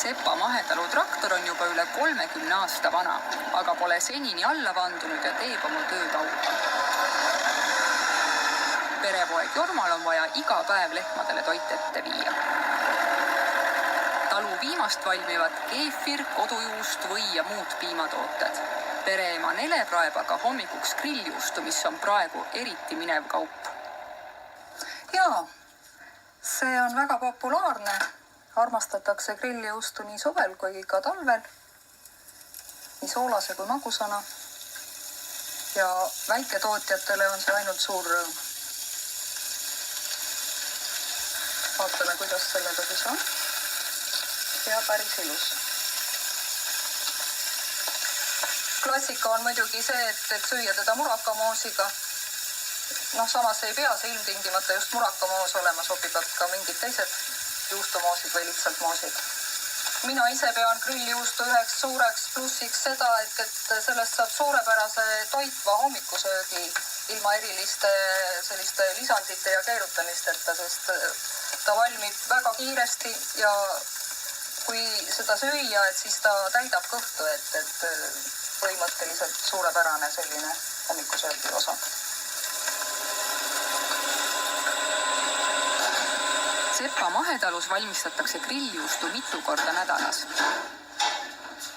Sepa Mahetalu traktor on juba üle 30 aasta vana, aga pole senini alla vandunud ja teeb oma tööd auga. Perepoeg Jormal on vaja iga päev lehmadele toit ette viia. Talu viimast valmivad keefir, kodujuust või ja muud piimatooted. Pereema Nele praeb aga hommikuks grilljuustu, mis on praegu eriti minev kaup. Jaa, see on väga populaarne. Armastatakse grilljuustu nii suvel kui ka talvel, nii soolase kui magusana. Ja väiketootjatele on see ainult suur rõõm. Vaatame, kuidas sellega siis on. Ja päris ilus. Klassika on muidugi see, et süüa teda murakamoosiga. Samas ei pea see ilmtingimata just murakamoos olema, sobivad ka mingid teised juustumoosid või lihtsalt moosid. Mina ise pean grilljuustu üheks suureks plussiks seda, et sellest saab suurepärase toitva hommikusöögi ilma eriliste selliste lisandite ja keerutamisteta, sest ta valmib väga kiiresti ja kui seda süüa, siis ta täidab kõhtu, et põhimõtteliselt suurepärane selline hommikusöögi osa. Sepa Mahetalus valmistatakse grilljuustu mitu korda nädalas.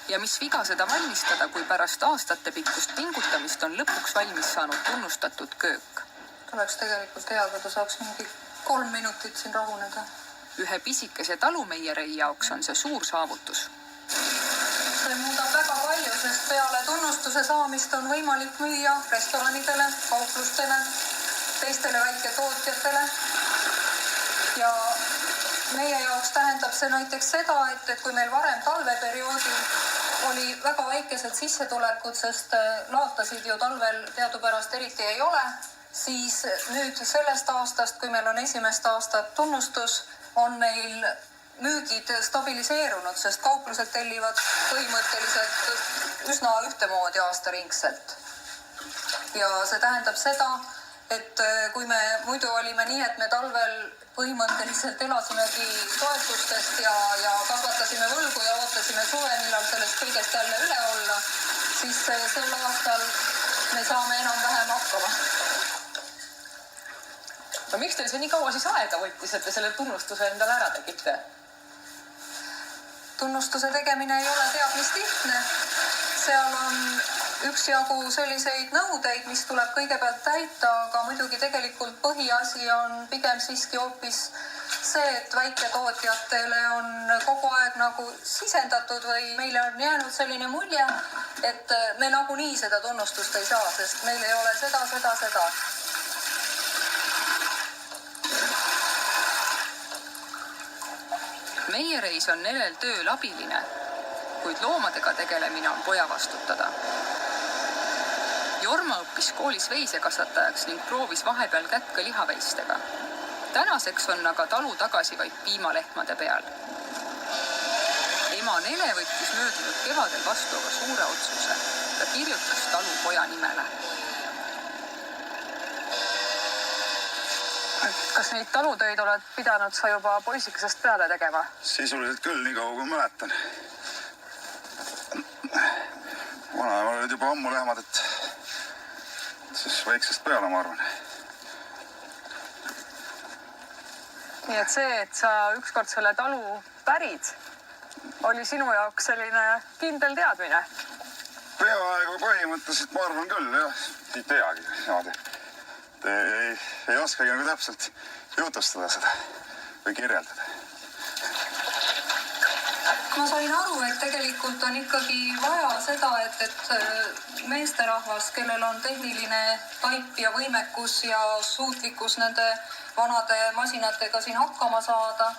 Ja mis viga seda valmistada, kui pärast aastate pikkust pingutamist on lõpuks valmis saanud tunnustatud köök. Oleks tegelikult hea, kui ta saaks mingi 3 minutit siin rahuneda. Ühe pisikese talumeierei jaoks on see suur saavutus. See muudab väga palju, sest peale tunnustuse saamist on võimalik müüa restoranidele, kauplustele, teistele väiketootjatele. Ja meie jaoks tähendab see näiteks seda, et kui meil varem talveperioodil oli väga väikesed sissetulekud, sest laatasid ju talvel teadupärast eriti ei ole, siis nüüd sellest aastast, kui meil on esimest aastat tunnustus, on meil müügid stabiliseerunud, sest kauplused tellivad põhimõtteliselt üsna ühtemoodi aastaringselt. Ja see tähendab seda, et kui me muidu olime nii, et me talvel põhimõtteliselt elasimegi toetustest ja kasvatasime võlgu ja ootasime suve, millal sellest kõigest jälle üle olla, siis sel aastal me saame enam-vähem hakkama. No miks teil see nii kaua siis aega võttis, et te selle tunnustuse endale ära tegite? Tunnustuse tegemine ei ole teab mis lihtne. Seal on üksjagu selliseid nõudeid, mis tuleb kõigepealt täita, aga muidugi tegelikult põhiasi on pigem siiski hoopis see, et väiketootjatele on kogu aeg nagu sisendatud või meile on jäänud selline mulje, et me nagunii seda tunnustust ei saa, sest meil ei ole seda. Meiereis on Nelel tööl abiline, kuid loomadega tegelemine on poja vastutada. Jorma õppis koolis veisekasvatajaks ning proovis vahepeal kätt ka lihaveistega. Tänaseks on aga talu tagasi vaid piimalehmade peal. Ema Nele võttis möödunud kevadel vastu aga suure otsuse. Ta kirjutas talu poja nimele. Kas neid talutöid oled pidanud sa juba poisikesest peale tegema? Sisuliselt küll, nii kaua kui mäletan. Vanaemal olid juba ammu lehmad, et siis väiksest peale, ma arvan. Nii et see, et sa ükskord selle talu pärid, oli sinu jaoks selline kindel teadmine? Peaaegu põhimõtteliselt, ma arvan küll, jah. Ei teagi niimoodi. Ei oskagi nagu täpselt jutustada seda või kirjeldada. Ma sain aru, et tegelikult on ikkagi vaja seda, et meesterahvas, kellel on tehniline taip ja võimekus ja suutlikkus nende vanade masinatega siin hakkama saada,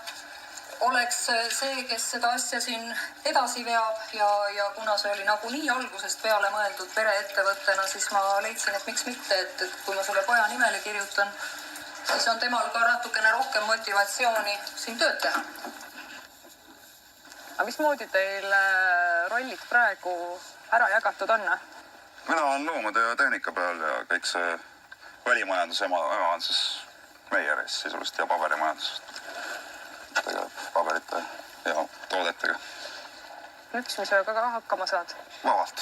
oleks see, kes seda asja siin edasi veab ja kuna see oli nagu nii algusest peale mõeldud pereettevõttena, siis ma leidsin, et miks mitte, et kui ma selle poja nimele kirjutan, siis on temal ka natukene rohkem motivatsiooni siin tööd teha. Aga mismoodi teil rollid praegu ära jagatud on? Mina olen loomade ja tehnika peal ja kõik see välimajandus ema on siis Meiereis sisuliselt ja paberimajandus. Tegeleb paberite ja toodetega. lüpsmisega ka hakkama saad? vabalt.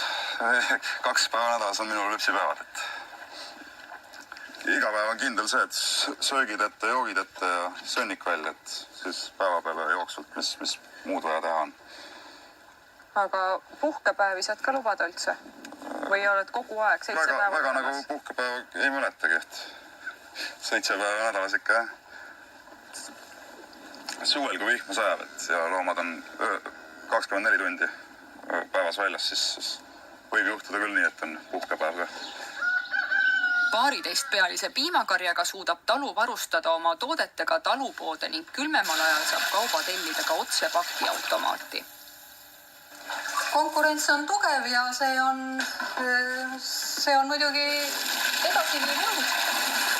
2 päeva nädalas on minul lüpsipäevad, et iga päev on kindel see, et söögid ette, joogid ette ja sõnnik välja, et siis päeva peale jooksvalt, mis muud vaja teha on. Aga puhkepäevi saad ka lubada üldse? Või oled kogu aeg 7 päeva väga nädalas? nagu puhkepäeva ei mäletagi, et 7 päeva nädalas ikka, jah. Suvel, kui vihma sajab, et ja loomad on 24 tundi päevas väljas, siis võib juhtuda küll nii, et on puhkepäev ka. Paariteistpealise piimakarjaga suudab talu varustada oma toodetega talupoode ning külmemal ajal saab kauba tellida ka otse pakiautomaati. konkurents on tugev ja see on muidugi edasiviiv jõud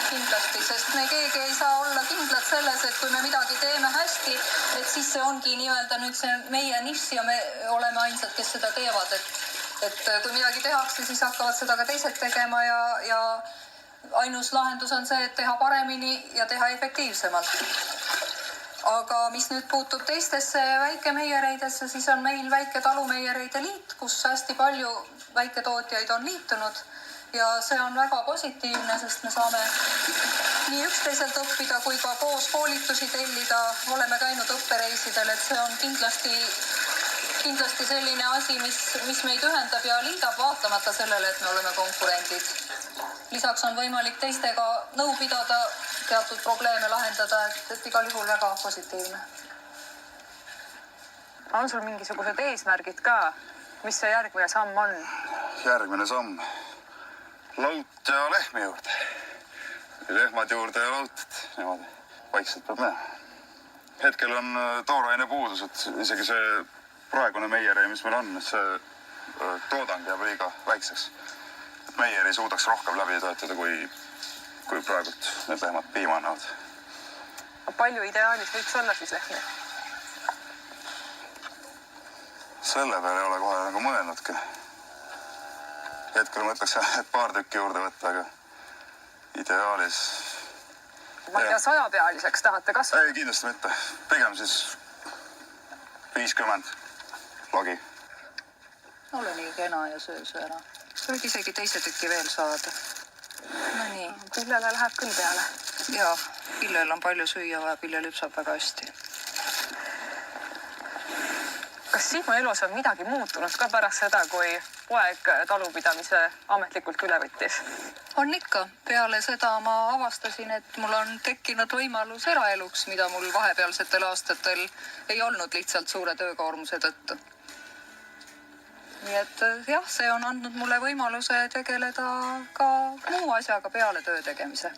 kindlasti, sest me keegi ei saa olla kindlad selles, et kui me midagi teeme hästi, et siis see ongi nii-öelda nüüd see meie nišš ja me oleme ainsad, kes seda teevad, et kui midagi tehakse, siis hakkavad seda ka teised tegema ja ainus lahendus on see, et teha paremini ja teha efektiivsemalt. Aga mis nüüd puutub teistesse väikemeiereidesse, siis on meil Väike Talumeiereide Liit, kus hästi palju väiketootjaid on liitunud ja see on väga positiivne, sest me saame nii üksteiselt õppida kui ka koos koolitusi tellida. Oleme käinud õppereisidel, et see on kindlasti selline asi, mis meid ühendab ja liidab vaatamata sellele, et me oleme konkurendid. Lisaks on võimalik teistega nõu pidada, teatud probleeme lahendada, et igal juhul väga positiivne. On sul mingisugused eesmärgid ka? Mis see järgmine samm on? Järgmine samm. Laut ja lehmi juurde. Lehmad juurde ja lautet. Niimoodi vaikselt peab näha. Hetkel on tooraine puudus, et isegi see praegune meierei, mis meil on, see toodang jääb liiga väikseks. Meier ei suudaks rohkem läbi töötada, kui praegult need lehmad piima annavad. Palju ideaalis võiks olla siis lehmi? Selle peale ei ole kohe nagu mõelnudki. Hetkel mõtleks, et paar tükki juurde võtta, aga ideaalis... Ma ei tea, 100-pealiseks tahate kasvada? Ei, kindlasti mitte. Pigem siis 50 lagi. Ole nii kena ja söö ära. Võid isegi teise tüki veel saada. No nii. Pillele läheb küll peale. Jaa, pillel on palju süüa vaja, pille lüpsab väga hästi. Kas sinu elus on midagi muutunud ka pärast seda, kui poeg talupidamise ametlikult üle võttis? On ikka. Peale seda ma avastasin, et mul on tekkinud võimalus eraeluks, mida mul vahepealsetel aastatel ei olnud lihtsalt suure töökoormuse tõttu. Nii et jah, see on andnud mulle võimaluse tegeleda ka muu asjaga peale töö tegemise.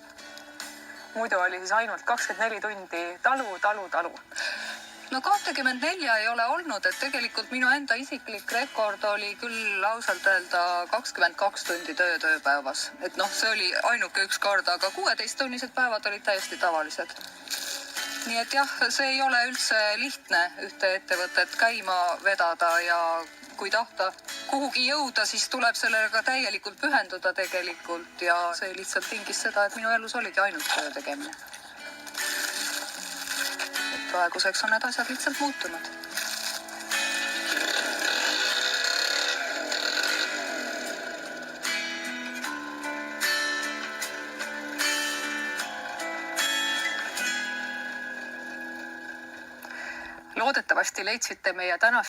Muidu oli siis ainult 24 tundi talu. No 24 ei ole olnud, et tegelikult minu enda isiklik rekord oli küll ausalt öelda 22 tundi tööpäevas. Et noh, see oli ainuke üks kord, aga 16-tunnised päevad olid täiesti tavalised. Nii et jah, see ei ole üldse lihtne ühte ettevõtet käima vedada ja kui tahta kuhugi jõuda, siis tuleb sellega täielikult pühenduda tegelikult ja see lihtsalt tingis seda, et minu elus oligi ainult töö tegemine. Praeguseks on need asjad lihtsalt muutunud. Loodetavasti leidsite meie tänast